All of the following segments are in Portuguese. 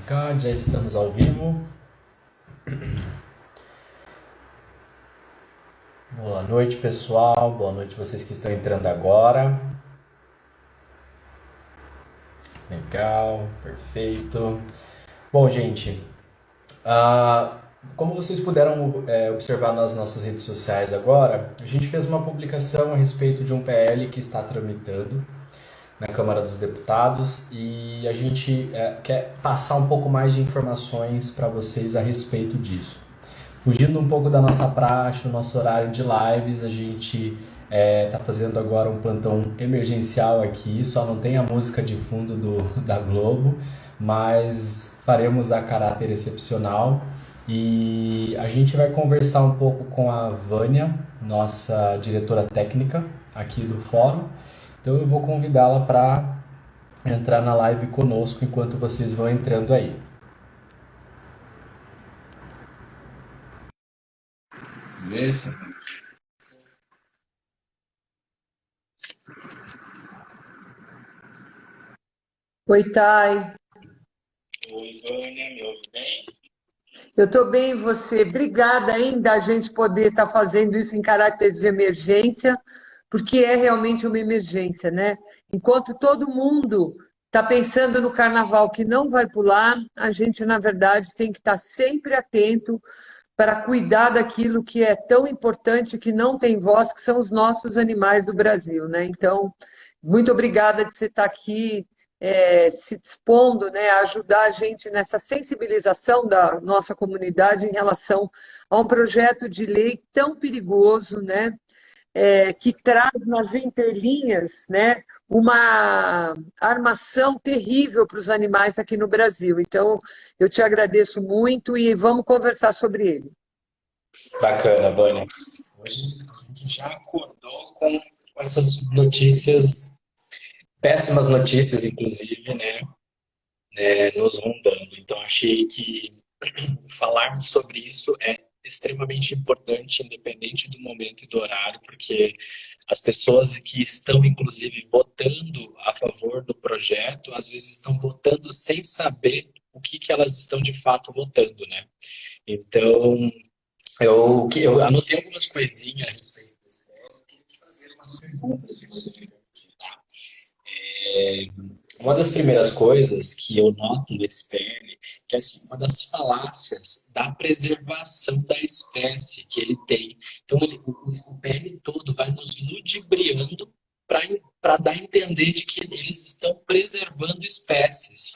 Cá, já estamos ao vivo. Boa noite, pessoal. Boa noite vocês que estão entrando agora. Legal, perfeito. Bom, gente, como vocês puderam observar nas nossas redes sociais agora, a gente fez uma publicação a respeito de um PL que está tramitando na Câmara dos Deputados e a gente quer passar um pouco mais de informações para vocês a respeito disso. Fugindo um pouco da nossa praxe, do nosso horário de lives, a gente está fazendo agora um plantão emergencial aqui, só não tem a música de fundo da Globo, mas faremos a caráter excepcional e a gente vai conversar um pouco com a Vânia, nossa diretora técnica aqui do fórum. Então eu vou convidá-la para entrar na live conosco enquanto vocês vão entrando aí. Vê se... Oi, Thay. Oi, Vânia, me ouve bem? Eu estou bem, e você? Obrigada ainda a gente poder estar fazendo isso em caráter de emergência, porque é realmente uma emergência, né? Enquanto todo mundo está pensando no carnaval que não vai pular, a gente, na verdade, tem que estar sempre atento para cuidar daquilo que é tão importante, que não tem voz, que são os nossos animais do Brasil, né? Então, muito obrigada de você estar aqui, se dispondo, né, a ajudar a gente nessa sensibilização da nossa comunidade em relação a um projeto de lei tão perigoso, né, que traz nas entrelinhas, né, uma armação terrível para os animais aqui no Brasil. Então, eu te agradeço muito e vamos conversar sobre ele. Bacana, Vânia. Hoje a gente já acordou com essas notícias, péssimas notícias, inclusive, né, nos rondando. Então, achei que falarmos sobre isso é extremamente importante, independente do momento e do horário, porque as pessoas que estão, inclusive, votando a favor do projeto, às vezes estão votando sem saber o que elas estão de fato votando, né? Então, eu anotei algumas coisinhas a respeito desse tema, eu queria te fazer umas perguntas, se você me permitir, tá? Uma das primeiras coisas que eu noto nesse PL, que é assim, uma das falácias da preservação da espécie que ele tem. Então, o PL todo vai nos ludibriando para dar a entender de que eles estão preservando espécies,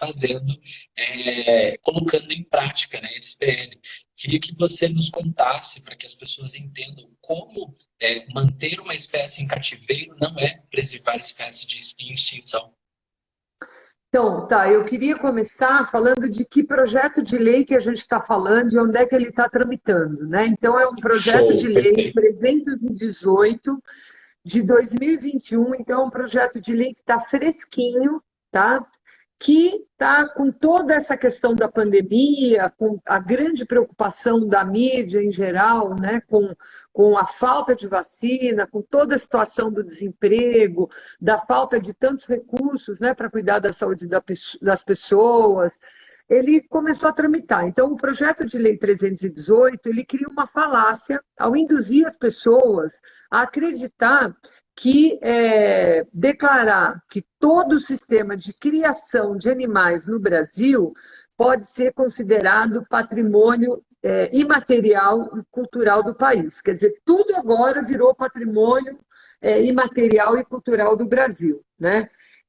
colocando em prática, né, esse PL. Queria que você nos contasse para que as pessoas entendam como manter uma espécie em cativeiro não é preservar espécie em extinção. Então, tá, eu queria começar falando de que projeto de lei que a gente está falando e onde é que ele está tramitando, né? Então, é um projeto de Show, lei perfeito. 318 de 2021, então é um projeto de lei que está fresquinho, tá? Que está com toda essa questão da pandemia, com a grande preocupação da mídia em geral, né? Com a falta de vacina, com toda a situação do desemprego, da falta de tantos recursos, né? Para cuidar da saúde das pessoas. Ele começou a tramitar. Então, o projeto de lei 318, ele cria uma falácia ao induzir as pessoas a acreditar que declarar que todo o sistema de criação de animais no Brasil pode ser considerado patrimônio imaterial e cultural do país. Quer dizer, tudo agora virou patrimônio imaterial e cultural do Brasil, né?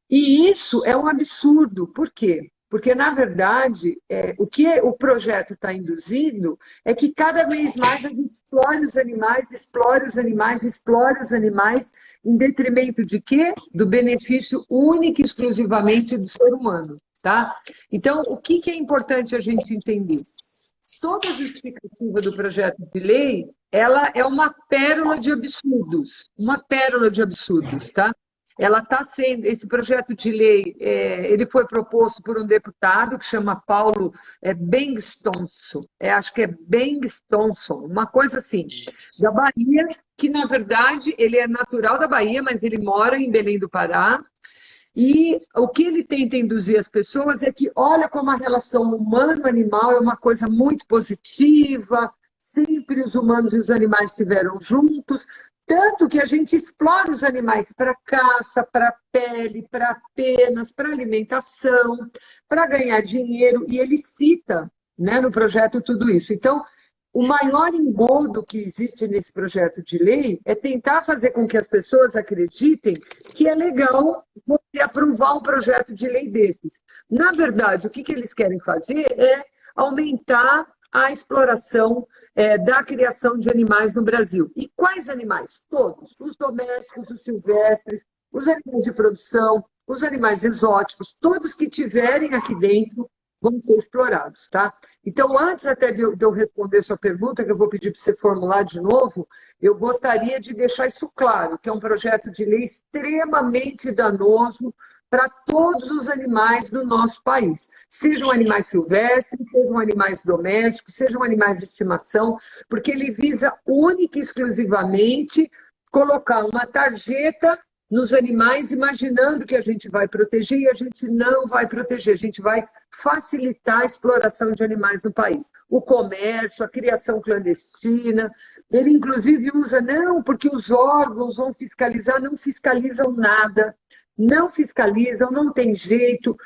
E isso é um absurdo. Por quê? Porque, na verdade, o que o projeto está induzindo é que cada vez mais a gente explore os animais, explore os animais, explore os animais, em detrimento de quê? Do benefício único e exclusivamente do ser humano. Tá? Então, o que é importante a gente entender? Toda a justificativa do projeto de lei, ela é uma pérola de absurdos, tá? Ela está sendo, esse projeto de lei, ele foi proposto por um deputado que chama Paulo Bengstonson, acho que é Bengstonson, uma coisa assim, da Isso. Bahia, que na verdade ele é natural da Bahia, mas ele mora em Belém do Pará, E o que ele tenta induzir as pessoas é que olha como a relação humano-animal é uma coisa muito positiva, sempre os humanos e os animais estiveram juntos, tanto que a gente explora os animais para caça, para pele, para penas, para alimentação, para ganhar dinheiro, e ele cita, né, no projeto tudo isso. Então, o maior engodo que existe nesse projeto de lei é tentar fazer com que as pessoas acreditem que é legal você aprovar um projeto de lei desses. Na verdade, o que eles querem fazer é aumentar a exploração da criação de animais no Brasil. E quais animais? Todos. Os domésticos, os silvestres, os animais de produção, os animais exóticos, todos que tiverem aqui dentro vão ser explorados, tá? Então, antes até de eu responder sua pergunta, que eu vou pedir para você formular de novo, eu gostaria de deixar isso claro, que é um projeto de lei extremamente danoso para todos os animais do nosso país. Sejam animais silvestres, sejam animais domésticos, sejam animais de estimação, porque ele visa única e exclusivamente colocar uma tarjeta nos animais, imaginando que a gente vai proteger, e a gente não vai proteger, a gente vai facilitar a exploração de animais no país. O comércio, a criação clandestina, ele inclusive usa, não, porque os órgãos vão fiscalizar, não fiscalizam nada, não fiscalizam, não tem jeito,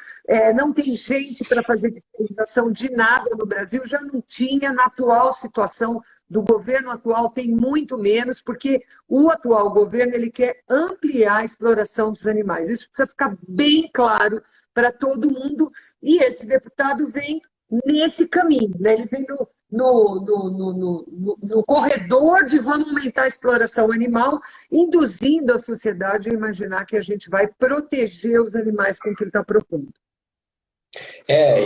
não tem gente para fazer fiscalização de nada no Brasil, já não tinha, na atual situação do governo atual tem muito menos, porque o atual governo ele quer ampliar a exploração dos animais. Isso precisa ficar bem claro para todo mundo, e esse deputado vem nesse caminho, né? Ele vem no corredor de vamos aumentar a exploração animal, induzindo a sociedade a imaginar que a gente vai proteger os animais com o que ele está propondo.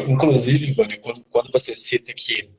Inclusive, Vânia, quando você cita que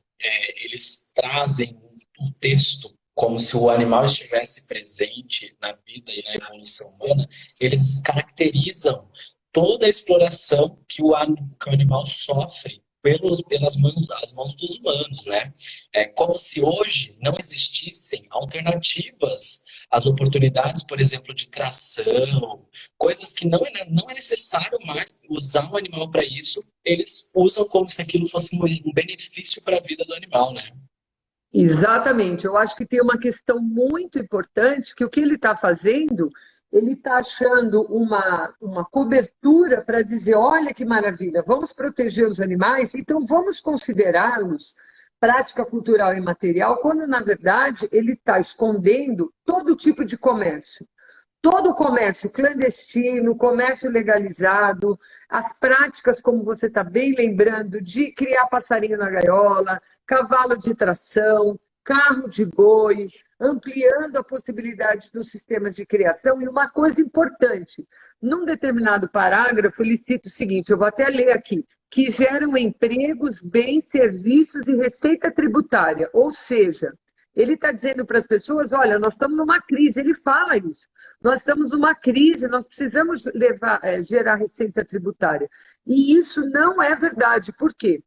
eles trazem o texto como se o animal estivesse presente na vida e na evolução humana, eles caracterizam toda a exploração que o animal sofre pelas mãos dos humanos, né? É como se hoje não existissem alternativas às oportunidades, por exemplo, de tração, coisas que não é necessário mais usar o animal para isso, eles usam como se aquilo fosse um benefício para a vida do animal, né? Exatamente, eu acho que tem uma questão muito importante, que o que ele está fazendo, ele está achando uma cobertura para dizer, olha que maravilha, vamos proteger os animais, então vamos considerá-los prática cultural e material, quando na verdade ele está escondendo todo tipo de comércio. Todo o comércio clandestino, comércio legalizado, as práticas, como você está bem lembrando, de criar passarinho na gaiola, cavalo de tração, carro de boi, ampliando a possibilidade dos sistemas de criação. E uma coisa importante, num determinado parágrafo, ele cita o seguinte, eu vou até ler aqui, que geram empregos, bens, serviços e receita tributária, ou seja, ele está dizendo para as pessoas, olha, nós estamos numa crise, ele fala isso, nós estamos numa crise, nós precisamos gerar receita tributária. E isso não é verdade, por quê?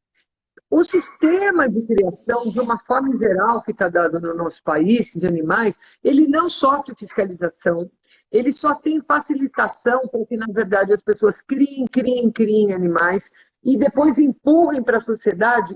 O sistema de criação, de uma forma geral, que está dado no nosso país, de animais, ele não sofre fiscalização, ele só tem facilitação para que, na verdade, as pessoas criem animais e depois empurrem para a sociedade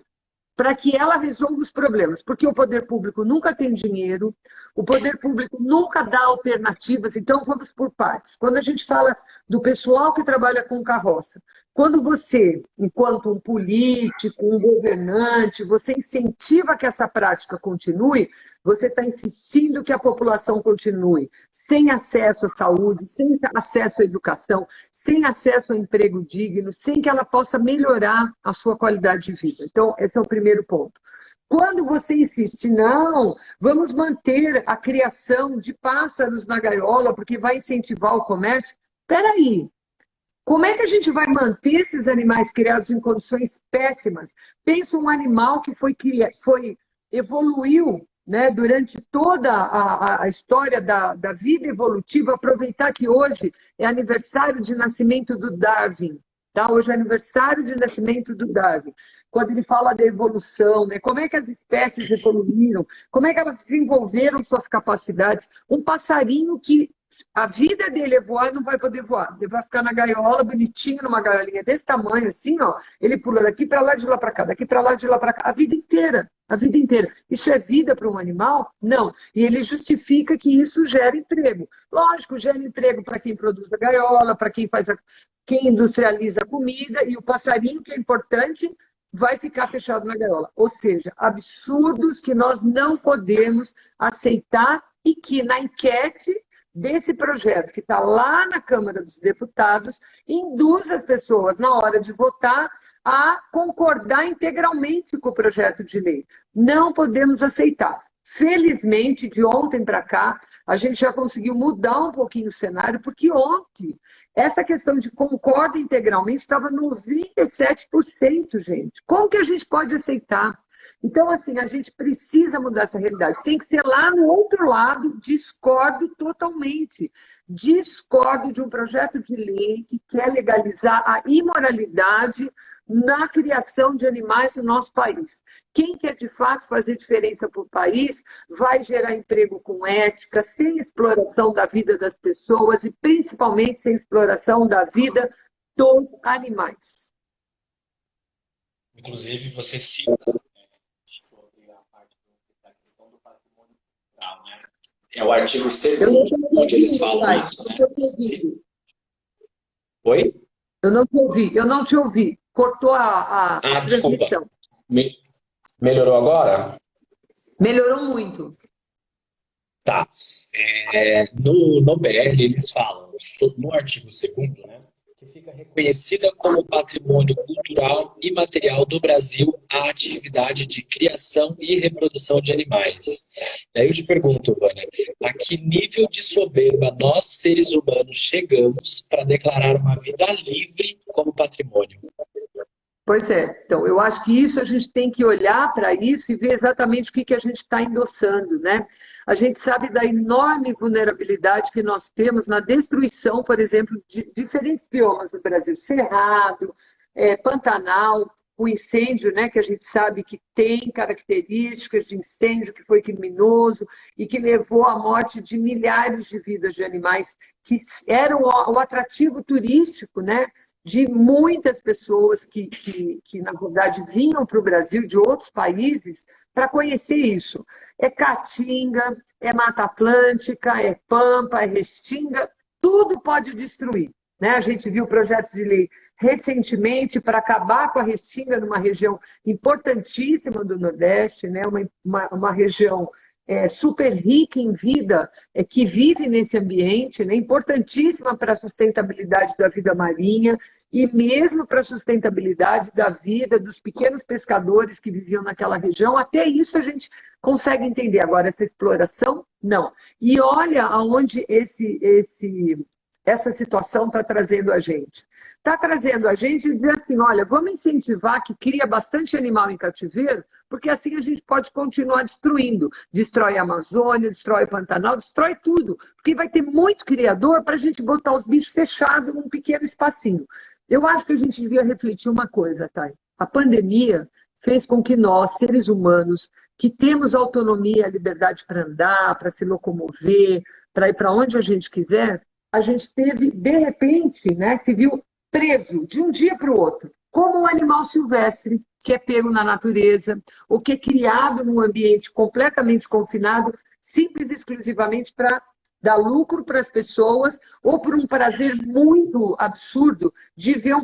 para que ela resolva os problemas, porque o poder público nunca tem dinheiro, o poder público nunca dá alternativas, então vamos por partes. Quando a gente fala do pessoal que trabalha com carroça, quando você, enquanto um político, um governante, você incentiva que essa prática continue, você está insistindo que a população continue sem acesso à saúde, sem acesso à educação, sem acesso ao emprego digno, sem que ela possa melhorar a sua qualidade de vida. Então, esse é o primeiro ponto. Quando você insiste, não, vamos manter a criação de pássaros na gaiola, porque vai incentivar o comércio, espera aí. Como é que a gente vai manter esses animais criados em condições péssimas? Pensa um animal que evoluiu, né, durante toda a história da vida evolutiva, aproveitar que hoje é aniversário de nascimento do Darwin. Tá? Hoje é aniversário de nascimento do Darwin. Quando ele fala da evolução, né? Como é que as espécies evoluíram, como é que elas desenvolveram suas capacidades. Um passarinho que A vida dele é voar e não vai poder voar. Ele vai ficar na gaiola, bonitinho, numa gaiolinha desse tamanho, assim, ó. Ele pula daqui para lá, de lá para cá, daqui para lá, de lá para cá, a vida inteira. A vida inteira. Isso é vida para um animal? Não. E ele justifica que isso gera emprego. Lógico, gera emprego para quem produz a gaiola, para quem quem industrializa a comida, e o passarinho, que é importante, vai ficar fechado na gaiola. Ou seja, absurdos que nós não podemos aceitar e que na enquete desse projeto que está lá na Câmara dos Deputados induz as pessoas, na hora de votar, a concordar integralmente com o projeto de lei. Não podemos aceitar. Felizmente, de ontem para cá, a gente já conseguiu mudar um pouquinho o cenário, porque ontem essa questão de concorda integralmente estava 97%, gente. Como que a gente pode aceitar? Então, assim, a gente precisa mudar essa realidade. Tem que ser lá no outro lado, discordo totalmente. Discordo de um projeto de lei que quer legalizar a imoralidade na criação de animais no nosso país. Quem quer, de fato, fazer diferença para o país vai gerar emprego com ética, sem exploração da vida das pessoas e, principalmente, sem exploração da vida dos animais. Inclusive, você cita sobre a parte da questão do patrimônio cultural, né? É o artigo 2º, onde eles falam isso, né? Oi? Eu não te ouvi. Cortou a transmissão. Melhorou agora? Melhorou muito. Tá. No PL, eles falam, no artigo 2º, né, que fica reconhecida como patrimônio cultural e material do Brasil a atividade de criação e reprodução de animais. E aí eu te pergunto, Vânia, a que nível de soberba nós, seres humanos, chegamos para declarar uma vida livre como patrimônio? Pois é, então eu acho que isso a gente tem que olhar para isso e ver exatamente o que a gente está endossando, né? A gente sabe da enorme vulnerabilidade que nós temos na destruição, por exemplo, de diferentes biomas no Brasil, Cerrado, Pantanal, o incêndio, né, que a gente sabe que tem características de incêndio que foi criminoso e que levou à morte de milhares de vidas de animais que eram o atrativo turístico, né? De muitas pessoas que na verdade, vinham para o Brasil de outros países para conhecer isso. É Caatinga, é Mata Atlântica, é Pampa, é Restinga, tudo pode destruir. Né? A gente viu projetos de lei recentemente para acabar com a Restinga numa região importantíssima do Nordeste, né? Uma região super rica em vida, que vive nesse ambiente, né? Importantíssima para a sustentabilidade da vida marinha e mesmo para a sustentabilidade da vida dos pequenos pescadores que viviam naquela região. Até isso a gente consegue entender. Agora, essa exploração, não. E olha aonde essa situação está trazendo a gente. Está trazendo a gente e dizer assim, olha, vamos incentivar que cria bastante animal em cativeiro, porque assim a gente pode continuar destruindo. Destrói a Amazônia, destrói o Pantanal, destrói tudo. Porque vai ter muito criador para a gente botar os bichos fechados num pequeno espacinho. Eu acho que a gente devia refletir uma coisa, Thay. A pandemia fez com que nós, seres humanos, que temos autonomia, a liberdade para andar, para se locomover, para ir para onde a gente quiser, a gente teve, de repente, né, se viu preso de um dia para o outro, como um animal silvestre que é pego na natureza, ou que é criado num ambiente completamente confinado, simples e exclusivamente para dar lucro para as pessoas, ou por um prazer muito absurdo de ver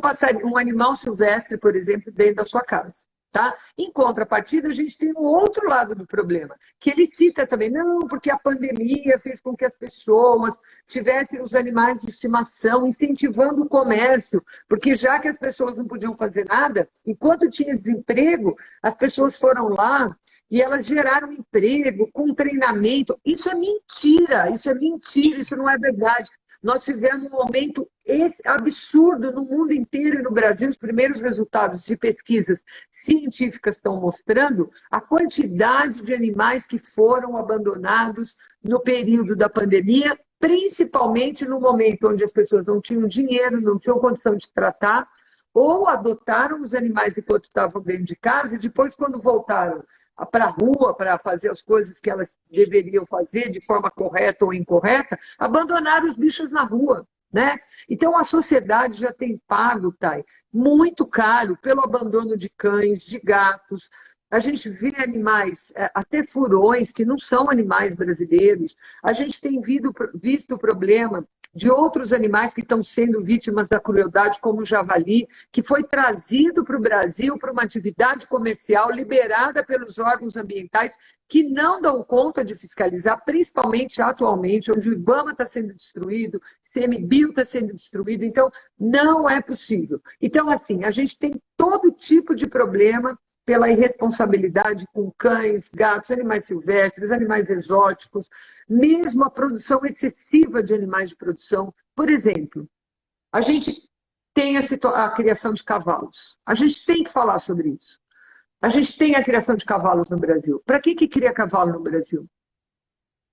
um animal silvestre, por exemplo, dentro da sua casa. Tá? Em contrapartida, a gente tem o outro lado do problema, que ele cita também, não, porque a pandemia fez com que as pessoas tivessem os animais de estimação, incentivando o comércio, porque já que as pessoas não podiam fazer nada, enquanto tinha desemprego, as pessoas foram lá e elas geraram emprego com treinamento. Isso é mentira, isso não é verdade. Nós tivemos um momento absurdo no mundo inteiro e no Brasil. Os primeiros resultados de pesquisas científicas estão mostrando a quantidade de animais que foram abandonados no período da pandemia, principalmente no momento onde as pessoas não tinham dinheiro, não tinham condição de tratar, ou adotaram os animais enquanto estavam dentro de casa e depois, quando voltaram para a rua para fazer as coisas que elas deveriam fazer de forma correta ou incorreta, abandonaram os bichos na rua, né? Então a sociedade já tem pago, Thay, muito caro pelo abandono de cães, de gatos. A gente vê animais, até furões, que não são animais brasileiros. A gente tem visto o problema de outros animais que estão sendo vítimas da crueldade, como o javali, que foi trazido para o Brasil para uma atividade comercial liberada pelos órgãos ambientais que não dão conta de fiscalizar, principalmente atualmente, onde o IBAMA está sendo destruído, CMBio está sendo destruído. Então, não é possível. Então, assim, a gente tem todo tipo de problema pela irresponsabilidade com cães, gatos, animais silvestres, animais exóticos, mesmo a produção excessiva de animais de produção. Por exemplo, a gente tem a criação de cavalos. A gente tem que falar sobre isso. A gente tem a criação de cavalos no Brasil. Para que cria cavalo no Brasil?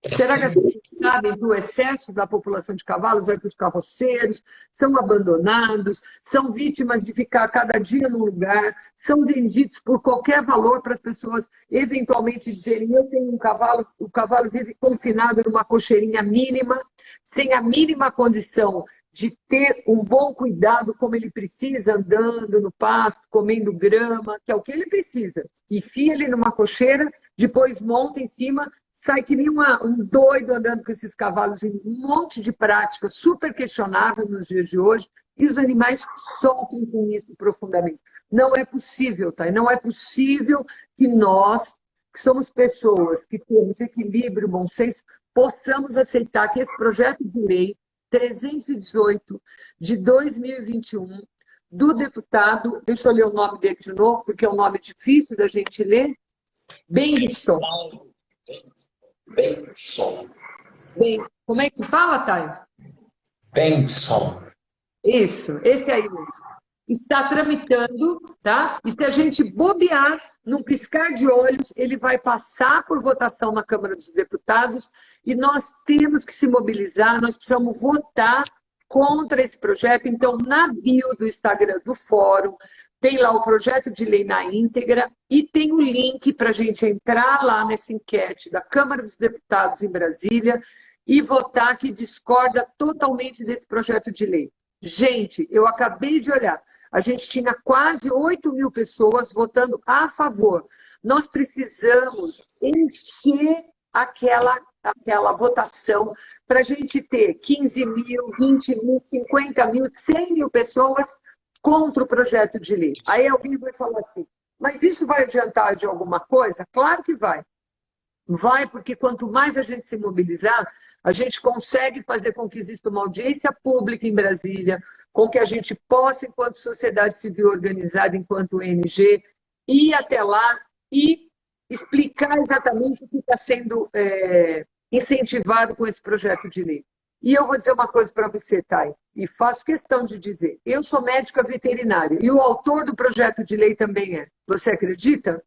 Será que as pessoas sabem do excesso da população de cavalos? Vai para os carroceiros, são abandonados, são vítimas de ficar cada dia num lugar, são vendidos por qualquer valor para as pessoas eventualmente dizerem: eu tenho um cavalo, o cavalo vive confinado numa cocheirinha mínima, sem a mínima condição de ter um bom cuidado como ele precisa, andando no pasto, comendo grama, que é o que ele precisa. Enfia ele numa cocheira, depois monta em cima, sai que nem um doido andando com esses cavalos em um monte de prática super questionável nos dias de hoje, e os animais sofrem com isso profundamente. Não é possível, tá? Não é possível que nós, que somos pessoas que temos equilíbrio, bom senso, possamos aceitar que esse projeto de lei 318 de 2021 do deputado, deixa eu ler o nome dele de novo, porque é um nome difícil da gente ler, Benson. Benson. Como é que fala, Thay? Benson. Isso, esse aí mesmo. Está tramitando, tá? E se a gente bobear, num piscar de olhos, ele vai passar por votação na Câmara dos Deputados e nós temos que se mobilizar, nós precisamos votar contra esse projeto. Então, na bio do Instagram do Fórum, tem lá o projeto de lei na íntegra e tem o link para a gente entrar lá nessa enquete da Câmara dos Deputados em Brasília e votar que discorda totalmente desse projeto de lei. Gente, eu acabei de olhar, a gente tinha quase 8.000 pessoas votando a favor. Nós precisamos encher aquela votação para a gente ter 15 mil, 20 mil, 50 mil, 100 mil pessoas contra o projeto de lei. Aí alguém vai falar assim, mas isso vai adiantar de alguma coisa? Claro que vai. Vai, porque quanto mais a gente se mobilizar, a gente consegue fazer com que exista uma audiência pública em Brasília, com que a gente possa, enquanto sociedade civil organizada, enquanto ONG, ir até lá e explicar exatamente o que está sendo incentivado com esse projeto de lei. E eu vou dizer uma coisa para você, Thay, e faço questão de dizer, eu sou médica veterinária e o autor do projeto de lei também é. Você acredita?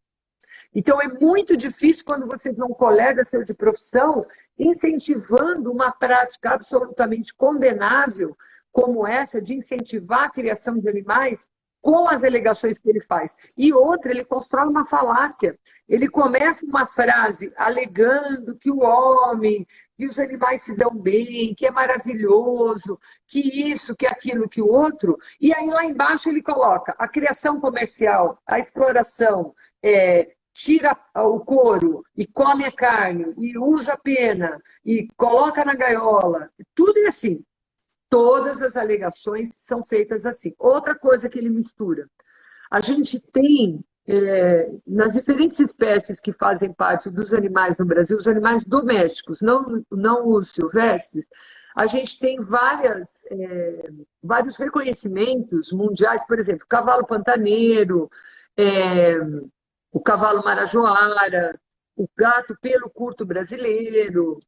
Então, é muito difícil quando você vê um colega seu de profissão incentivando uma prática absolutamente condenável como essa de incentivar a criação de animais com as alegações que ele faz. E outra, ele constrói uma falácia. Ele começa uma frase alegando que o homem, que os animais se dão bem, que é maravilhoso, que isso, que aquilo, que o outro, e aí lá embaixo ele coloca a criação comercial, a exploração, tira o couro e come a carne, e usa a pena, e coloca na gaiola. Tudo é assim. Todas as alegações são feitas assim. Outra coisa que ele mistura. A gente tem, nas diferentes espécies que fazem parte dos animais no Brasil, os animais domésticos, não os silvestres, a gente tem vários reconhecimentos mundiais, por exemplo, o cavalo pantaneiro, o cavalo marajoara, o gato pelo curto brasileiro,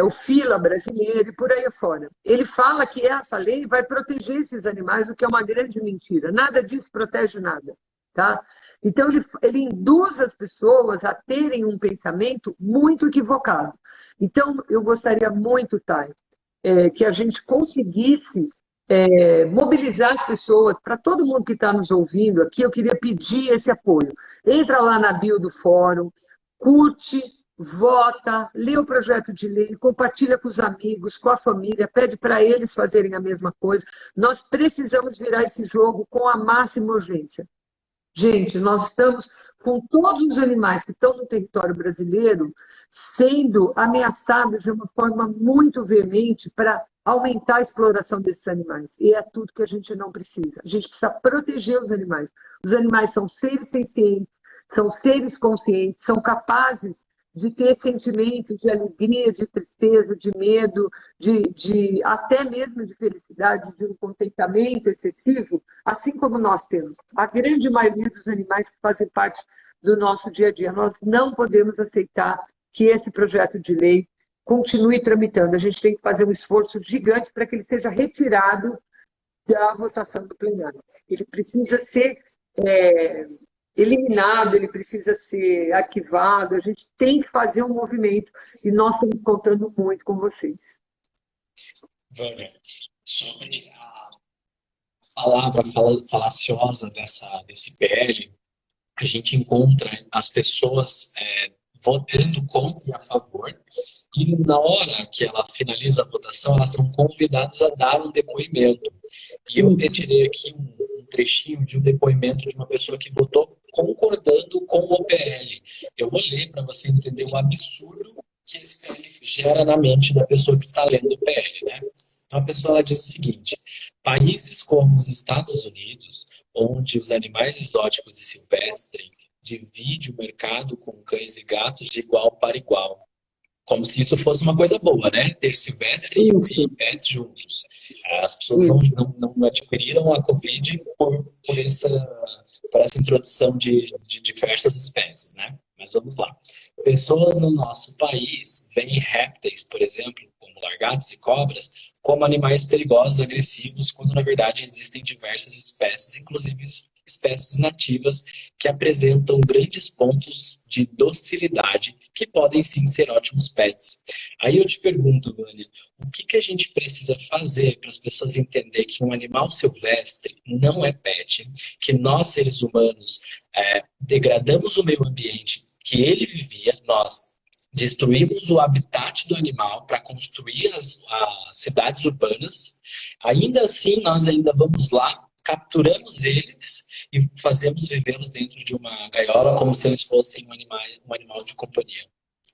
o fila brasileiro e por aí afora. Ele fala que essa lei vai proteger esses animais, o que é uma grande mentira. Nada disso protege nada. Tá? Então, ele induz as pessoas a terem um pensamento muito equivocado. Então, eu gostaria muito, Thay, que a gente conseguisse mobilizar as pessoas, para todo mundo que está nos ouvindo aqui, eu queria pedir esse apoio. Entra lá na bio do fórum, curte, vota, lê o projeto de lei, compartilha com os amigos, com a família, pede para eles fazerem a mesma coisa. Nós precisamos virar esse jogo com a máxima urgência. Gente, nós estamos com todos os animais que estão no território brasileiro sendo ameaçados de uma forma muito veemente para aumentar a exploração desses animais. E é tudo que a gente não precisa. A gente precisa proteger os animais. Os animais são seres sencientes, são seres conscientes, são capazes de ter sentimentos de alegria, de tristeza, de medo, até mesmo de felicidade, de um contentamento excessivo, assim como nós temos. A grande maioria dos animais que fazem parte do nosso dia a dia. Nós não podemos aceitar que esse projeto de lei continue tramitando. A gente tem que fazer um esforço gigante para que ele seja retirado da votação do plenário. Ele precisa ser eliminado, ele precisa ser arquivado, a gente tem que fazer um movimento e nós estamos contando muito com vocês. Vânia, sobre a palavra falaciosa desse PL, a gente encontra as pessoas votando contra e a favor, e na hora que ela finaliza a votação, elas são convidadas a dar um depoimento. E eu retirei aqui um trechinho de um depoimento de uma pessoa que votou concordando com o PL. Eu vou ler para você entender o absurdo que esse PL gera na mente da pessoa que está lendo o PL, né? Então a pessoa ela diz o seguinte: países como os Estados Unidos, onde os animais exóticos e silvestres dividem o mercado com cães e gatos de igual para igual. Como se isso fosse uma coisa boa, né? Ter silvestre e pets juntos. As pessoas não adquiriram a Covid por essa introdução de diversas espécies, né? Mas vamos lá. Pessoas no nosso país veem répteis, por exemplo, como lagartos e cobras, como animais perigosos, agressivos, quando na verdade existem diversas espécies, inclusive espécies nativas, que apresentam grandes pontos de docilidade, que podem sim ser ótimos pets. Aí eu te pergunto, Vânia, o que a gente precisa fazer para as pessoas entenderem que um animal silvestre não é pet, que nós, seres humanos, degradamos o meio ambiente que ele vivia, nós destruímos o habitat do animal para construir as cidades urbanas, ainda assim nós ainda vamos lá, capturamos eles e fazemos vivê-los dentro de uma gaiola como se eles fossem um animal de companhia.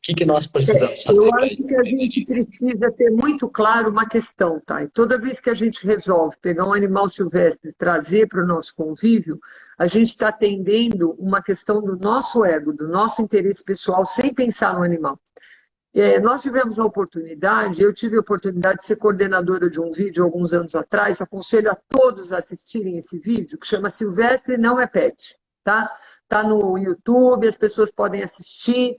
O que nós precisamos fazer? Eu acho que a gente precisa ter muito claro uma questão, tá? E toda vez que a gente resolve pegar um animal silvestre e trazer para o nosso convívio, a gente está atendendo uma questão do nosso ego, do nosso interesse pessoal, sem pensar no animal. Nós tivemos a oportunidade, eu tive a oportunidade de ser coordenadora de um vídeo alguns anos atrás, aconselho a todos a assistirem esse vídeo, que chama Silvestre Não é Pet, tá? Tá no YouTube, as pessoas podem assistir.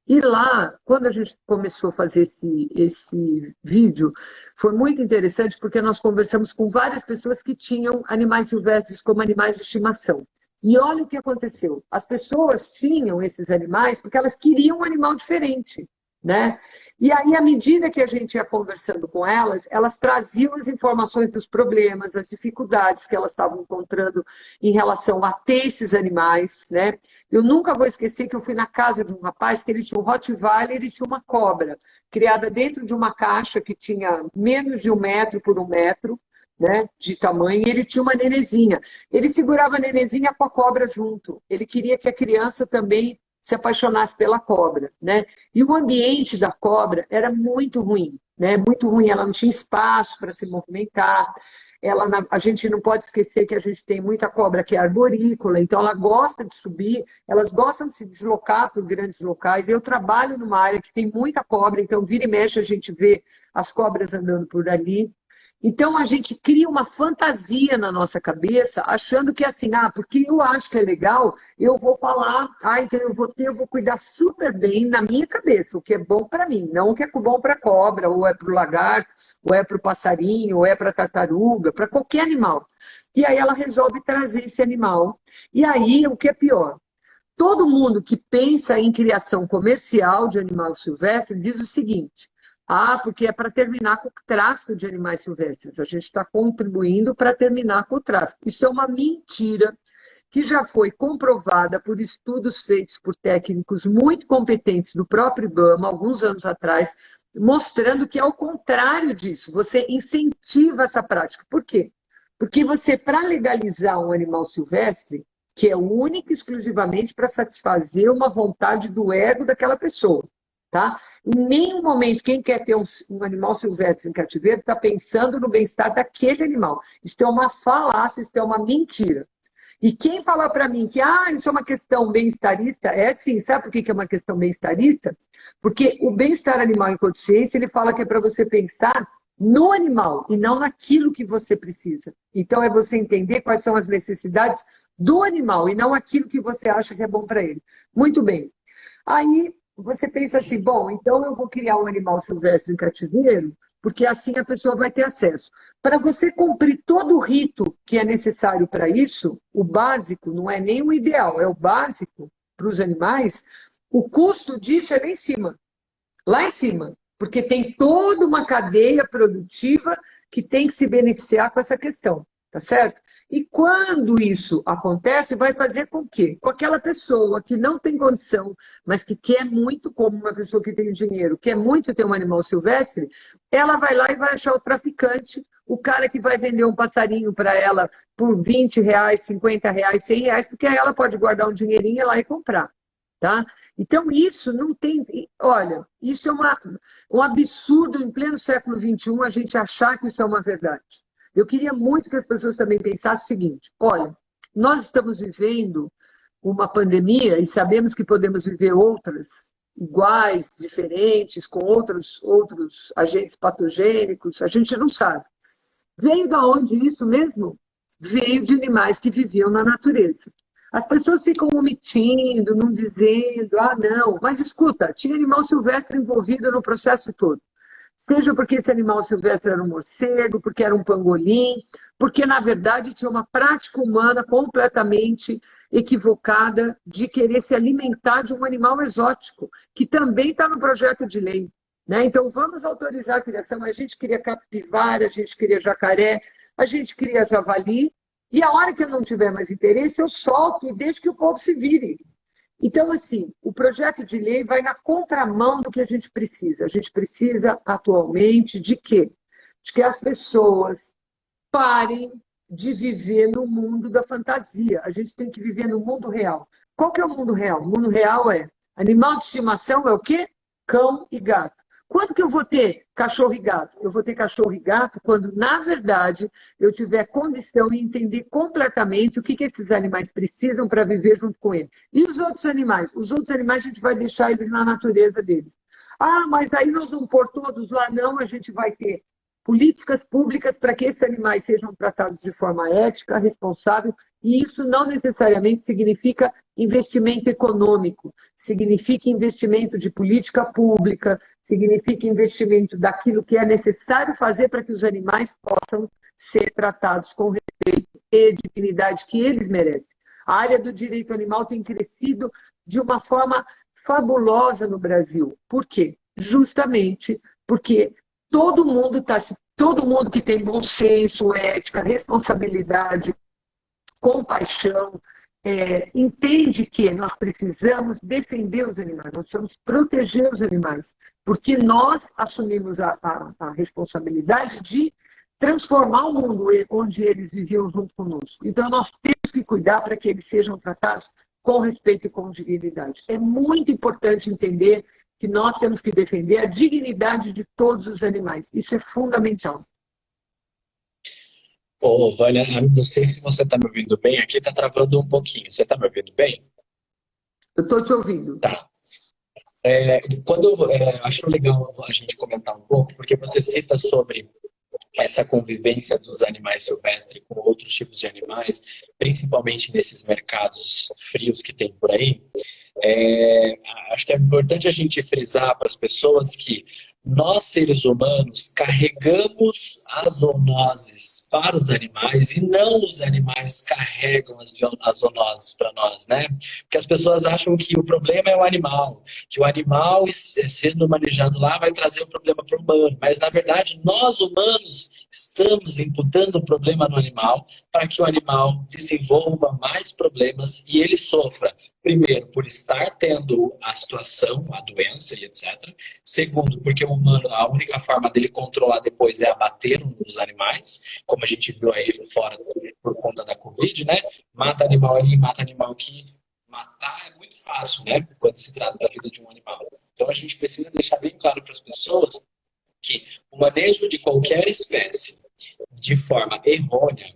E lá, quando a gente começou a fazer esse vídeo, foi muito interessante porque nós conversamos com várias pessoas que tinham animais silvestres como animais de estimação. E olha o que aconteceu. As pessoas tinham esses animais porque elas queriam um animal diferente, né? E aí, à medida que a gente ia conversando com elas, elas traziam as informações dos problemas, as dificuldades que elas estavam encontrando em relação a ter esses animais, né? Eu nunca vou esquecer que eu fui na casa de um rapaz que ele tinha um Rottweiler e tinha uma cobra, criada dentro de uma caixa que tinha menos de 1 metro por 1 metro, né, de tamanho, e ele tinha uma nenezinha. Ele segurava a nenezinha com a cobra junto. Ele queria que a criança também se apaixonasse pela cobra, né? E o ambiente da cobra era muito ruim, né? Muito ruim, ela não tinha espaço para se movimentar. A gente não pode esquecer que a gente tem muita cobra que é arborícola, então ela gosta de subir, elas gostam de se deslocar por grandes locais. Eu trabalho numa área que tem muita cobra, então vira e mexe a gente vê as cobras andando por ali. Então, a gente cria uma fantasia na nossa cabeça, achando que assim, porque eu acho que é legal, eu vou falar, então eu vou cuidar super bem na minha cabeça, o que é bom para mim, não o que é bom para a cobra, ou é para o lagarto, ou é para o passarinho, ou é para a tartaruga, para qualquer animal. E aí ela resolve trazer esse animal. E aí, o que é pior? Todo mundo que pensa em criação comercial de animal silvestre diz o seguinte: Ah, porque é para terminar com o tráfico de animais silvestres. A gente está contribuindo para terminar com o tráfico. Isso é uma mentira que já foi comprovada por estudos feitos por técnicos muito competentes do próprio IBAMA, alguns anos atrás, mostrando que é o contrário disso. Você incentiva essa prática. Por quê? Porque você, para legalizar um animal silvestre, que é único e exclusivamente para satisfazer uma vontade do ego daquela pessoa, tá? Em nenhum momento, quem quer ter um animal silvestre em cativeiro está pensando no bem-estar daquele animal. Isso é uma falácia, isso é uma mentira. E quem falar para mim que isso é uma questão bem-estarista, é sim. Sabe por que é uma questão bem-estarista? Porque o bem-estar animal em consciência, ele fala que é para você pensar no animal e não naquilo que você precisa. Então é você entender quais são as necessidades do animal e não aquilo que você acha que é bom para ele. Muito bem. Aí você pensa assim, bom, então eu vou criar um animal silvestre em cativeiro, porque assim a pessoa vai ter acesso. Para você cumprir todo o rito que é necessário para isso, o básico, não é nem o ideal, é o básico para os animais, o custo disso é lá em cima, porque tem toda uma cadeia produtiva que tem que se beneficiar com essa questão. Tá certo? E quando isso acontece, vai fazer com que, com aquela pessoa que não tem condição, mas que quer muito, como uma pessoa que tem dinheiro, quer muito ter um animal silvestre, ela vai lá e vai achar o traficante, o cara que vai vender um passarinho para ela por R$ 20, R$ 50, R$ 100, porque aí ela pode guardar um dinheirinho e ir lá e comprar. Tá? Então, isso não tem. Olha, isso é um absurdo em pleno século XXI a gente achar que isso é uma verdade. Eu queria muito que as pessoas também pensassem o seguinte: olha, nós estamos vivendo uma pandemia e sabemos que podemos viver outras iguais, diferentes, com outros agentes patogênicos, a gente não sabe. Veio da onde isso mesmo? Veio de animais que viviam na natureza. As pessoas ficam omitindo, não dizendo, não, mas escuta, tinha animal silvestre envolvido no processo todo. Seja porque esse animal silvestre era um morcego, porque era um pangolim, porque, na verdade, tinha uma prática humana completamente equivocada de querer se alimentar de um animal exótico, que também está no projeto de lei. Né? Então, vamos autorizar a criação. A gente queria capivara, a gente queria jacaré, a gente queria javali, e a hora que eu não tiver mais interesse, eu solto e deixo que o povo se vire. Então, assim, o projeto de lei vai na contramão do que a gente precisa. A gente precisa, atualmente, de quê? De que as pessoas parem de viver no mundo da fantasia. A gente tem que viver no mundo real. Qual que é o mundo real? O mundo real é animal de estimação é o quê? Cão e gato. Quando que eu vou ter cachorro e gato? Eu vou ter cachorro e gato quando, na verdade, eu tiver condição de entender completamente o que esses animais precisam para viver junto com eles. E os outros animais? Os outros animais a gente vai deixar eles na natureza deles. Mas aí nós vamos pôr todos lá? Não, a gente vai ter políticas públicas para que esses animais sejam tratados de forma ética, responsável, e isso não necessariamente significa investimento econômico, significa investimento de política pública, significa investimento daquilo que é necessário fazer para que os animais possam ser tratados com respeito e dignidade que eles merecem. A área do direito animal tem crescido de uma forma fabulosa no Brasil. Por quê? Justamente porque todo mundo que tem bom senso, ética, responsabilidade, compaixão, entende que nós precisamos defender os animais, nós precisamos proteger os animais, porque nós assumimos a responsabilidade de transformar o mundo onde eles viviam junto conosco. Então, nós temos que cuidar para que eles sejam tratados com respeito e com dignidade. É muito importante entender que nós temos que defender a dignidade de todos os animais. Isso é fundamental. Vânia, não sei se você está me ouvindo bem, aqui está travando um pouquinho. Você está me ouvindo bem? Eu estou te ouvindo. Tá. Acho legal a gente comentar um pouco, porque você cita sobre essa convivência dos animais silvestres com outros tipos de animais. principalmente nesses mercados frios que tem por aí, acho que é importante a gente frisar para as pessoas que nós, seres humanos, carregamos as zoonoses para os animais e não os animais carregam as zoonoses para nós, né? Porque as pessoas acham que o problema é o animal, que o animal sendo manejado lá vai trazer o problema para o humano, mas na verdade nós humanos estamos imputando o problema no animal para que o animal desenvolva mais problemas e ele sofra, primeiro, por estar tendo a situação, a doença e etc. Segundo, porque o humano, a única forma dele controlar depois é abater os animais, como a gente viu aí fora por conta da Covid, né? Mata animal ali, mata animal aqui. Matar é muito fácil, né? Quando se trata da vida de um animal. Então a gente precisa deixar bem claro para as pessoas que o manejo de qualquer espécie de forma errônea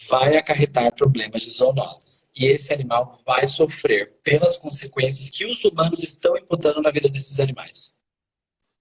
vai acarretar problemas de zoonoses. E esse animal vai sofrer pelas consequências que os humanos estão imputando na vida desses animais.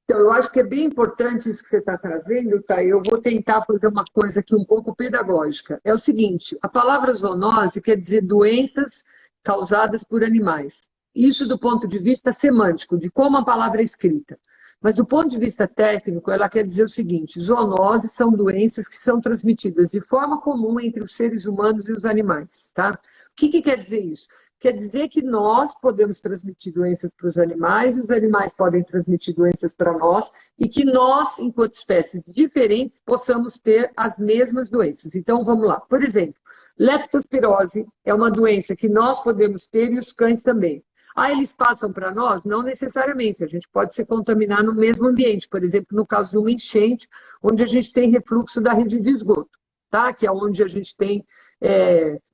Então, eu acho que é bem importante isso que você está trazendo, tá? Eu vou tentar fazer uma coisa aqui um pouco pedagógica. É o seguinte, a palavra zoonose quer dizer doenças causadas por animais. Isso do ponto de vista semântico, de como a palavra é escrita. Mas do ponto de vista técnico, ela quer dizer o seguinte, zoonoses são doenças que são transmitidas de forma comum entre os seres humanos e os animais, tá? O que quer dizer isso? Quer dizer que nós podemos transmitir doenças para os animais, e os animais podem transmitir doenças para nós, e que nós, enquanto espécies diferentes, possamos ter as mesmas doenças. Então, vamos lá. Por exemplo, leptospirose é uma doença que nós podemos ter e os cães também. Ah, eles passam para nós? Não necessariamente. A gente pode se contaminar no mesmo ambiente. Por exemplo, no caso de uma enchente, onde a gente tem refluxo da rede de esgoto, tá? Que é onde a gente tem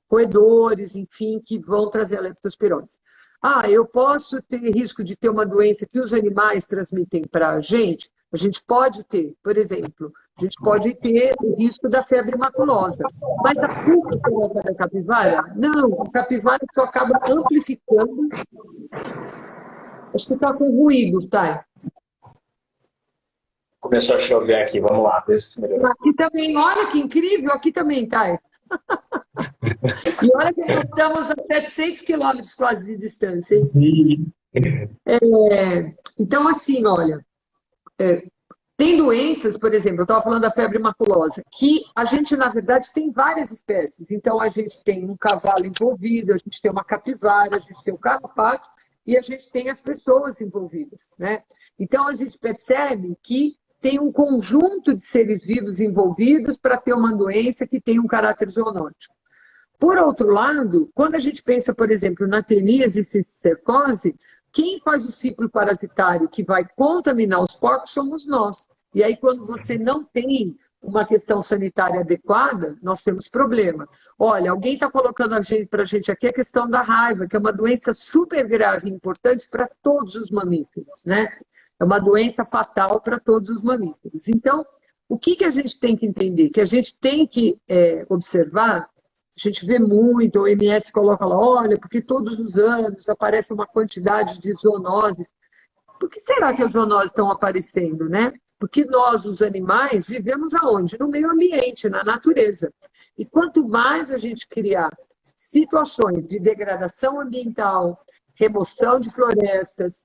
roedores, enfim, que vão trazer a leptospirose. Ah, eu posso ter risco de ter uma doença que os animais transmitem para a gente? A gente pode ter, por exemplo, a gente pode ter o risco da febre maculosa. Mas a culpa será da capivara? Não, a capivara só acaba amplificando. Acho que está com ruído, tá? Começou a chover aqui, vamos lá, deixa se melhorar. Aqui também, olha que incrível, aqui também, tá? E olha que nós estamos a 700 quilômetros quase de distância. Sim. Então, assim, olha, tem doenças, por exemplo, eu estava falando da febre maculosa, que a gente, na verdade, tem várias espécies. Então, a gente tem um cavalo envolvido, a gente tem uma capivara, a gente tem o carrapato e a gente tem as pessoas envolvidas, né? Então, a gente percebe que tem um conjunto de seres vivos envolvidos para ter uma doença que tem um caráter zoonótico. Por outro lado, quando a gente pensa, por exemplo, na teníase e cisticercose, quem faz o ciclo parasitário que vai contaminar os porcos somos nós. E aí, quando você não tem uma questão sanitária adequada, nós temos problema. Olha, alguém está colocando para a gente aqui a questão da raiva, que é uma doença super grave e importante para todos os mamíferos, né? É uma doença fatal para todos os mamíferos. Então, o que a gente tem que entender? Que a gente tem que observar. A gente vê muito, a OMS coloca lá, olha, porque todos os anos aparece uma quantidade de zoonoses. Por que será que as zoonoses estão aparecendo, né? Porque nós, os animais, vivemos aonde? No meio ambiente, na natureza. E quanto mais a gente criar situações de degradação ambiental, remoção de florestas,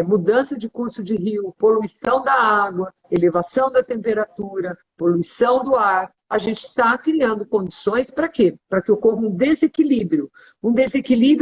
mudança de curso de rio, poluição da água, elevação da temperatura, poluição do ar, a gente está criando condições para quê? Para que ocorra um desequilíbrio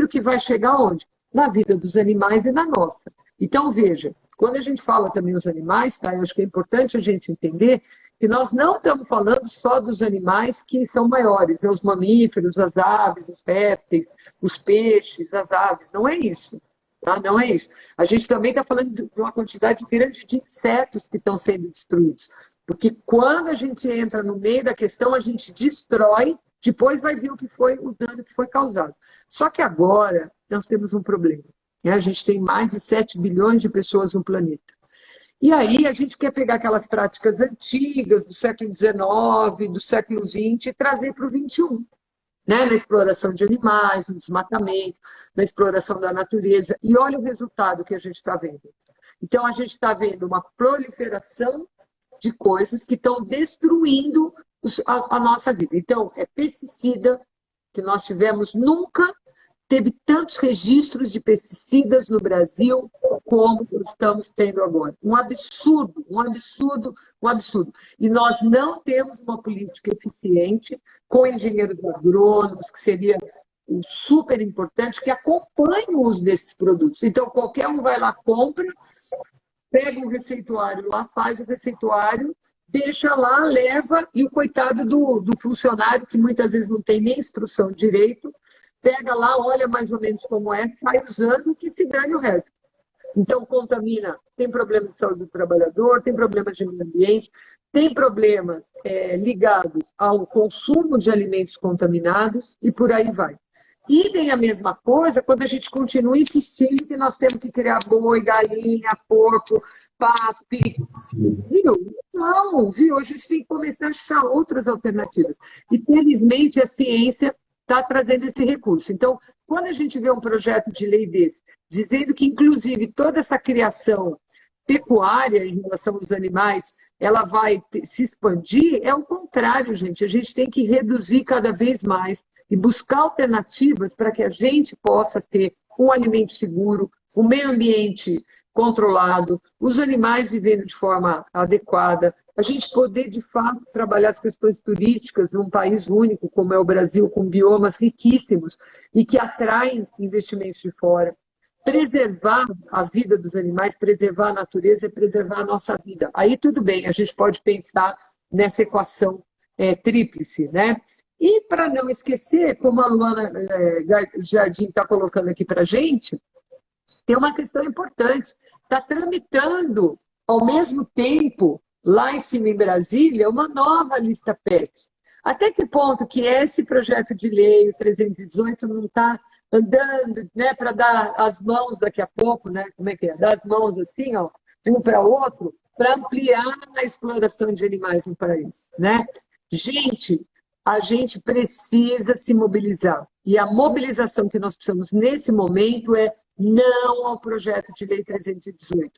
que vai chegar onde? Na vida dos animais e na nossa. Então, veja, quando a gente fala também dos animais, tá? Eu acho que é importante a gente entender que nós não estamos falando só dos animais que são maiores, né? Os mamíferos, as aves, os répteis, os peixes, as aves, não é isso. Tá? Não é isso. A gente também está falando de uma quantidade grande de insetos que estão sendo destruídos. Porque quando a gente entra no meio da questão, a gente destrói, depois vai vir o dano que foi causado. Só que agora nós temos um problema. Né? A gente tem mais de 7 bilhões de pessoas no planeta. E aí a gente quer pegar aquelas práticas antigas do século XIX, do século XX e trazer para o XXI. Né, na exploração de animais, no desmatamento, na exploração da natureza. E olha o resultado que a gente está vendo. Então, a gente está vendo uma proliferação de coisas que estão destruindo a nossa vida. Então, é pesticida, que nós tivemos, nunca teve tantos registros de pesticidas no Brasil como estamos tendo agora. Um absurdo, um absurdo, um absurdo. E nós não temos uma política eficiente com engenheiros agrônomos, que seria super importante, que acompanhe o uso desses produtos. Então, qualquer um vai lá, compra, pega um receituário lá, faz o receituário, deixa lá, leva, e o coitado do funcionário, que muitas vezes não tem nem instrução direito, pega lá, olha mais ou menos como é, sai usando, que se dane o resto. Então, contamina, tem problemas de saúde do trabalhador, tem problemas de meio ambiente, tem problemas ligados ao consumo de alimentos contaminados e por aí vai. E tem a mesma coisa quando a gente continua insistindo que nós temos que criar boi, galinha, porco, pato, periquito. Viu? Não, viu? A gente tem que começar a achar outras alternativas. E, felizmente, a ciência está trazendo esse recurso. Então, quando a gente vê um projeto de lei desse, dizendo que, inclusive, toda essa criação pecuária em relação aos animais, ela vai se expandir, é o contrário, gente. A gente tem que reduzir cada vez mais e buscar alternativas para que a gente possa ter um alimento seguro, um meio ambiente controlado, os animais vivendo de forma adequada, a gente poder, de fato, trabalhar as questões turísticas num país único, como é o Brasil, com biomas riquíssimos e que atraem investimentos de fora. Preservar a vida dos animais, preservar a natureza é preservar a nossa vida. Aí tudo bem, a gente pode pensar nessa equação tríplice, né? E para não esquecer, como a Luana Jardim está colocando aqui para a gente, tem uma questão importante. Está tramitando, ao mesmo tempo, lá em cima em Brasília, uma nova lista PET. Até que ponto que esse projeto de lei, o 318, não está andando, né, para dar as mãos daqui a pouco, né? Como é que é? Dar as mãos assim, ó, um para o outro, para ampliar a exploração de animais no país, né? Gente, a gente precisa se mobilizar. E a mobilização que nós precisamos nesse momento é não ao projeto de lei 318.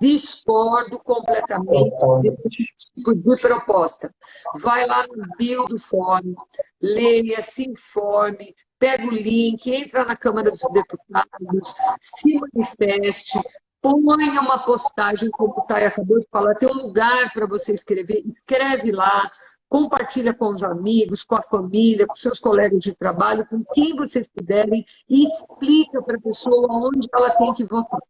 Discordo completamente desse tipo de proposta. Vai lá no bio do fórum, leia, se informe, pega o link, entra na Câmara dos Deputados, se manifeste, ponha uma postagem, como o Thay acabou de falar, tem um lugar para você escrever, escreve lá, compartilha com os amigos, com a família, com seus colegas de trabalho, com quem vocês puderem, e explica para a pessoa onde ela tem que votar.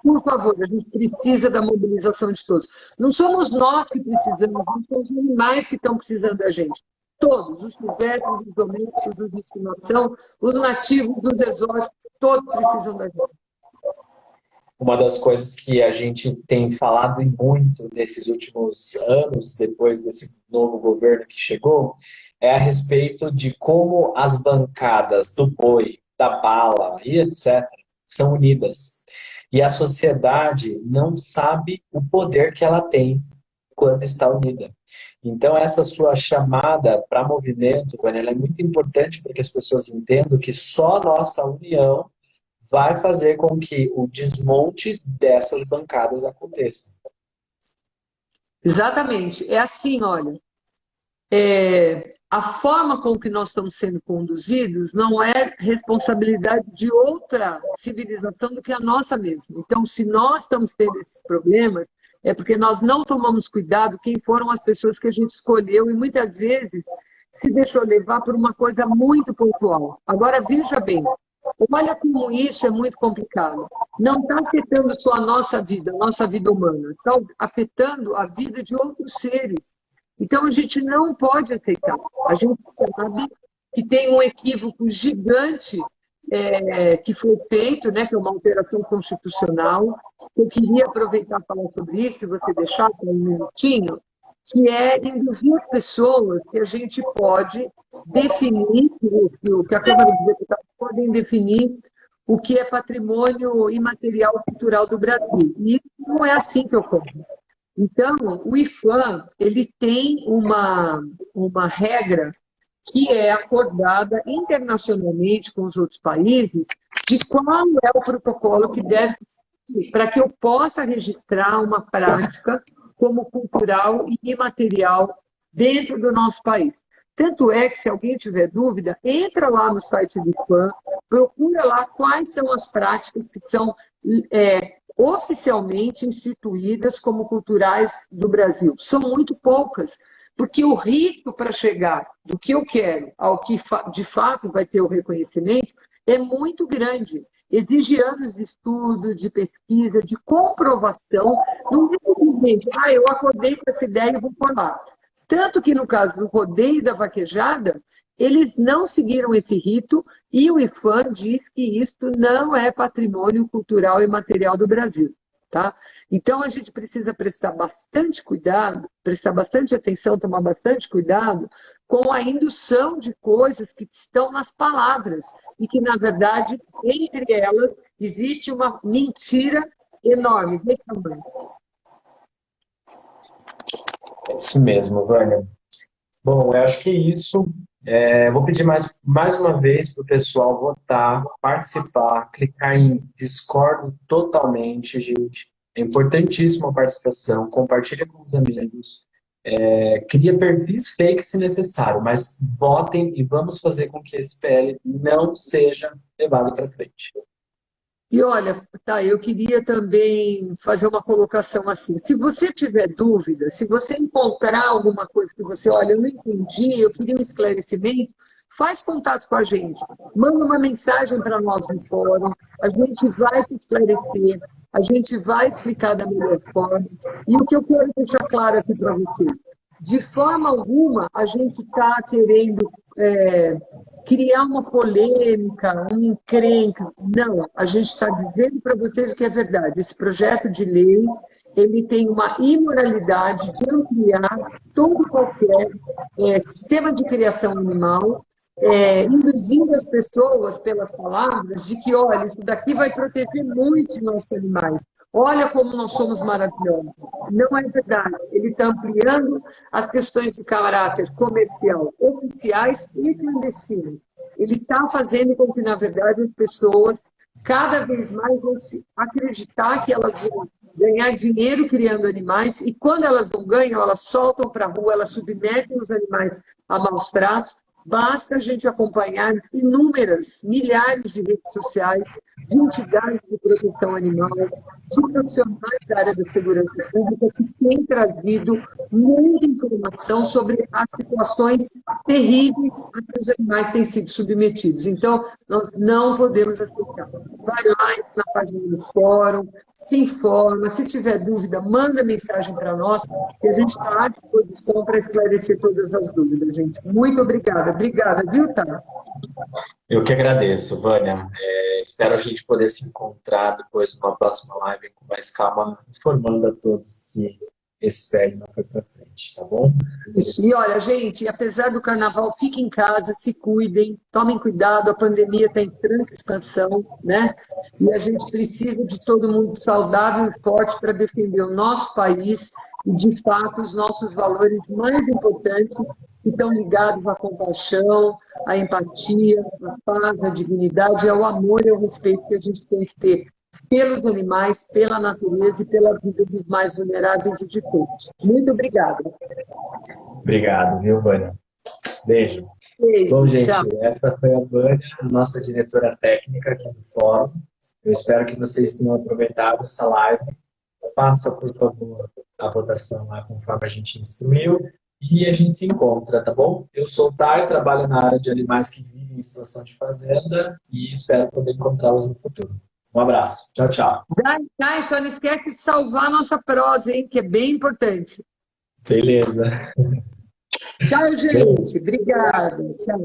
Por favor, a gente precisa da mobilização de todos. Não somos nós que precisamos, não são os animais que estão precisando da gente. Todos, os silvestres, os domésticos, os de estimação, os nativos, os exóticos, todos precisam da gente. Uma das coisas que a gente tem falado muito nesses últimos anos, depois desse novo governo que chegou, é a respeito de como as bancadas do boi, da bala e etc. são unidas. E a sociedade não sabe o poder que ela tem quando está unida. Então, essa sua chamada para movimento, ela é muito importante para que as pessoas entendam que só a nossa união vai fazer com que o desmonte dessas bancadas aconteça. Exatamente. É assim, olha. A forma com que nós estamos sendo conduzidos não é responsabilidade de outra civilização do que a nossa mesma. Então, se nós estamos tendo esses problemas, é porque nós não tomamos cuidado quem foram as pessoas que a gente escolheu e muitas vezes se deixou levar por uma coisa muito pontual. Agora, veja bem, olha como isso é muito complicado. Não está afetando só a nossa vida humana, está afetando a vida de outros seres. Então, a gente não pode aceitar. A gente sabe que tem um equívoco gigante que foi feito, né, que é uma alteração constitucional. Eu queria aproveitar e falar sobre isso, se você deixar por um minutinho, que é induzir as pessoas que a gente pode definir, que a Câmara dos Deputados podem definir o que é patrimônio imaterial cultural do Brasil. E não é assim que ocorre. Então, o IFAM, ele tem uma regra que é acordada internacionalmente com os outros países de qual é o protocolo que deve ser para que eu possa registrar uma prática como cultural e imaterial dentro do nosso país. Tanto é que, se alguém tiver dúvida, entra lá no site do IPHAN, procura lá quais são as práticas que são oficialmente instituídas como culturais do Brasil. São muito poucas, porque o rito para chegar do que eu quero ao que de fato vai ter o reconhecimento é muito grande. Exige anos de estudo, de pesquisa, de comprovação. Não é simplesmente, eu acordei com essa ideia e vou por lá. Tanto que, no caso do rodeio e da vaquejada, eles não seguiram esse rito e o IPHAN diz que isto não é patrimônio cultural e material do Brasil. Tá? Então, a gente precisa prestar bastante cuidado, prestar bastante atenção, tomar bastante cuidado com a indução de coisas que estão nas palavras e que, na verdade, entre elas, existe uma mentira enorme. Desse tamanho. É isso mesmo, Vânia. Bom, eu acho que é isso. Vou pedir mais uma vez para o pessoal votar, participar, clicar em discordo totalmente, gente. É importantíssima a participação. Compartilha com os amigos. Cria perfis fake se necessário, mas votem e vamos fazer com que esse PL não seja levado para frente. E olha, tá, eu queria também fazer uma colocação assim. Se você tiver dúvida, se você encontrar alguma coisa que você, olha, eu não entendi, eu queria um esclarecimento, faz contato com a gente. Manda uma mensagem para nós no fórum, a gente vai te esclarecer, a gente vai explicar da melhor forma. E o que eu quero deixar claro aqui para você, de forma alguma a gente está querendo criar uma polêmica, uma encrenca. Não, a gente está dizendo para vocês o que é verdade. Esse projeto de lei, ele tem uma imoralidade de ampliar todo qualquer sistema de criação animal, induzindo as pessoas pelas palavras de que, olha, isso daqui vai proteger muito os nossos animais. Olha como nós somos maravilhosos. Não é verdade. Ele está ampliando as questões de caráter comercial, oficiais e clandestinos. Ele está fazendo com que, na verdade, as pessoas cada vez mais vão acreditar que elas vão ganhar dinheiro criando animais e, quando elas não ganham, elas soltam para a rua, elas submetem os animais a maus tratos. Basta a gente acompanhar inúmeras, milhares de redes sociais, de entidades de proteção animal, de profissionais da área da segurança pública que têm trazido muita informação sobre as situações terríveis a que os animais têm sido submetidos. Então, nós não podemos aceitar. Vai lá na página do fórum, se informa, se tiver dúvida, manda mensagem para nós, que a gente está à disposição para esclarecer todas as dúvidas, gente. Muito obrigada. Obrigada, viu, Tá? Eu que agradeço, Vânia. Espero a gente poder se encontrar depois numa próxima live com mais calma, informando a todos que esse PL não foi para frente, tá bom? Isso. E olha, gente, apesar do carnaval, fiquem em casa, se cuidem, tomem cuidado, a pandemia está em franca expansão, né? E a gente precisa de todo mundo saudável e forte para defender o nosso país e, de fato, os nossos valores mais importantes, que estão ligados à compaixão, à empatia, à paz, à dignidade, ao amor e ao respeito que a gente tem que ter pelos animais, pela natureza e pela vida dos mais vulneráveis e de todos. Muito obrigada. Obrigado, viu, Vânia? Beijo. Beijo. Bom, gente, Tchau. essa foi a Vânia, a nossa diretora técnica aqui do fórum. Eu espero que vocês tenham aproveitado essa live. Faça, por favor, a votação lá conforme a gente instruiu e a gente se encontra, tá bom? Eu sou o Thay, trabalho na área de animais que vivem em situação de fazenda e espero poder encontrá-los no futuro. Um abraço. Tchau, tchau. Dai, só não esquece de salvar a nossa prosa, hein, que é bem importante. Beleza. Tchau, gente. Obrigada. Tchau.